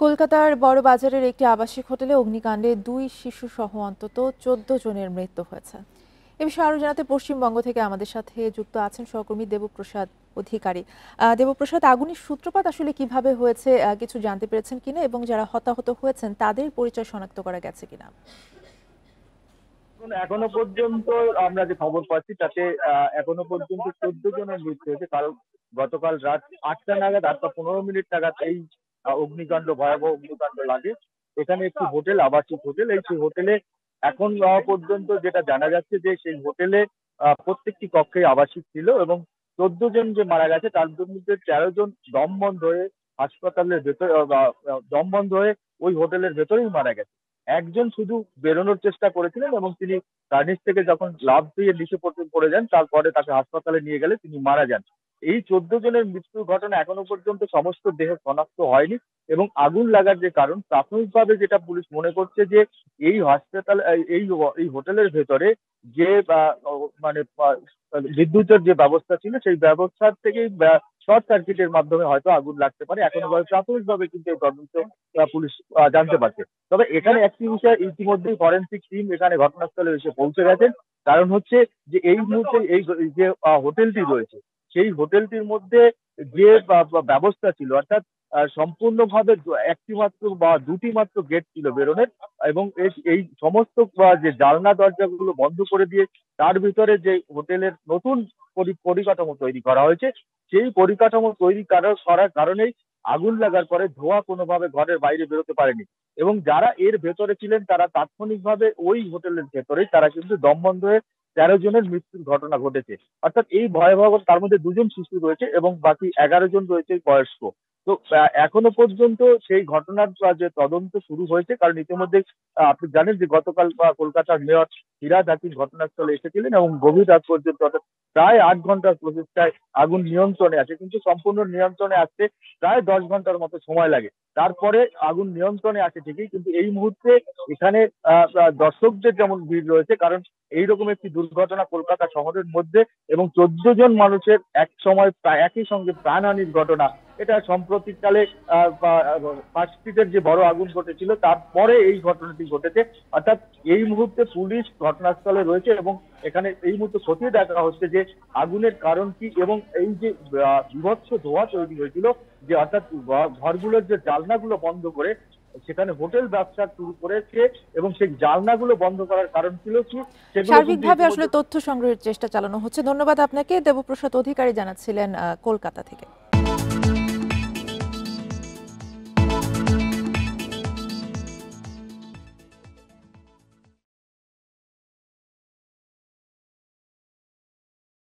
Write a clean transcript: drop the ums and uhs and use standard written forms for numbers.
কলকাতার বড় বাজারের একটি আবাসিক হোটেলে অগ্নিকাণ্ডে ২ শিশু সহ অন্তত ১৪ জনের মৃত্যু হয়েছে। এ বিষয়ে আরো জানাতে পশ্চিমবঙ্গ থেকে আমাদের সাথে যুক্ত আছেন সহকর্মী দেবপ্রসাদ অধিকারী। দেবপ্রসাদ, আগুনের সূত্রপাত আসলে কিভাবে হয়েছে কিছু জানতে পেরেছেন কিনা, এবং যারা হতাহত হয়েছেন তাদের পরিচয় শনাক্ত করা গেছে কিনা? এখনো পর্যন্ত আমরা যে খবর পাচ্ছি তাতে এখনো পর্যন্ত ১৪ জনের মৃত্যু হয়েছে। কারণ গতকাল রাত ৮টা নাগাদ ৮টা ১৫ মিনিট নাগাদ এই অগ্নিকাণ্ড, ভয়াবহ অগ্নিকাণ্ড লাগে। এখানে একটি হোটেল, আবাসিক হোটেল। সেই হোটেলে এখন পর্যন্ত যেটা জানা যাচ্ছে যে সেই হোটেলে প্রত্যেকটি কক্ষে আবাসিক ছিল এবং ১৪ জন যে মারা গেছে তার মধ্যে ১৩ জন দম বন্ধ হয়ে হাসপাতালের ভেতরে দম বন্ধ হয়ে ওই হোটেলের ভেতরেই মারা গেছে। একজন শুধু বেরোনোর চেষ্টা করেছিলেন এবং তিনি তার নিচ থেকে যখন লাফ দিয়ে নিচে পড়ে যান, তারপরে তাকে হাসপাতালে নিয়ে গেলে তিনি মারা যান। এই ১৪ জনের মৃত্যুর ঘটনা এখনো পর্যন্ত সমস্ত দেহ শনাক্ত হয়নি এবং আগুন লাগার যে কারণ, প্রাথমিকভাবে যেটা পুলিশ মনে করছে যে এই হাসপাতাল এই এই হোটেলের ভেতরে যে মানে বিদ্যুতের যে ব্যবস্থা ছিল সেই ব্যবস্থার থেকেই শর্ট সার্কিটের মাধ্যমে হয়তো আগুন লাগতে পারে। এখনো প্রাথমিকভাবে কিন্তু এই তদন্ত পুলিশ জানতে পারছে। তবে এখানে একটি বিষয়, ইতিমধ্যেই ফরেনসিক টিম এখানে ঘটনাস্থলে এসে পৌঁছে গেছেন। কারণ হচ্ছে যে এই মুহূর্তে এই যে হোটেলটি রয়েছে সেই হোটেলটির মধ্যে যে ব্যবস্থা ছিল, অর্থাৎ সম্পূর্ণভাবে একটি মাত্র বা দুটি মাত্র গেট ছিল বেরোনোর এবং এই সমস্ত যে জানলা দরজাগুলো বন্ধ করে দিয়ে তার ভিতরে যে হোটেলের নতুন পরিকাঠামো তৈরি করা হয়েছে সেই পরিকাঠামো তৈরি করার কারণেই আগুন লাগার পরে ধোঁয়া কোনোভাবে ঘরের বাইরে বেরোতে পারেনি এবং যারা এর ভেতরে ছিলেন তারা তাৎক্ষণিকভাবে ওই হোটেলের ভেতরেই তারা কিন্তু দম বন্ধ হয়ে ১৩ জনের মৃত্যুর ঘটনা ঘটেছে। অর্থাৎ এই ভয়াবহ, তার মধ্যে ২ জন শিশু রয়েছে এবং বাকি ১১ জন রয়েছে বয়স্ক। তো এখনো পর্যন্ত সেই ঘটনার যে তদন্ত শুরু হয়েছে, কারণ ইতিমধ্যে আপনি জানেন যে গতকাল কলকাতার মেয়র ফিরহাদ হাকিম ঘটনাস্থলে এসেছিলেন এবং গভীর রাত পর্যন্ত, অর্থাৎ প্রায় ৮ ঘন্টার প্রচেষ্টায় আগুন নিয়ন্ত্রণে আছে, কিন্তু সম্পূর্ণ নিয়ন্ত্রণে আসতে প্রায় ১০ ঘন্টার মতো সময় লাগে। তারপরে আগুন নিয়ন্ত্রণে আছে ঠিকই, কিন্তু এই মুহূর্তে এখানে দর্শকদের যেমন ভিড় রয়েছে, কারণ এইরকম একটি দুর্ঘটনা কলকাতা শহরের মধ্যে এবং ১৪ জন মানুষের এক সময় একই সঙ্গে প্রাণহানির ঘটনা, এটা সাম্প্রতিককালে ফার্স্ট্রিটের যে বড় আগুন ঘটেছিল তারপরে এই ঘটনাটি ঘটেছে। অর্থাৎ এই মুহূর্তে পুলিশ ঘটনাস্থলে রয়েছে এবং এখানে এই মুহূর্তে খতিয়ে দেখা হচ্ছে যে আগুনের কারণ কি এবং এই যে বীভৎস ধোঁয়া তৈরি হয়েছিল, যে অর্থাৎ ঘরগুলোর যে জানলাগুলো বন্ধ করে সেখানে হোটেল ব্যবসা শুরু করেছে এবং সেই জানলাগুলো বন্ধ করার কারণ ছিল কি, সেগুলো কিন্তু সার্বিকভাবে আসলে তথ্য সংগ্রহের চেষ্টা চালানো হচ্ছে। ধন্যবাদ আপনাকে। দেবপ্রসাদ অধিকারী জানাচ্ছিলেন কলকাতা থেকে।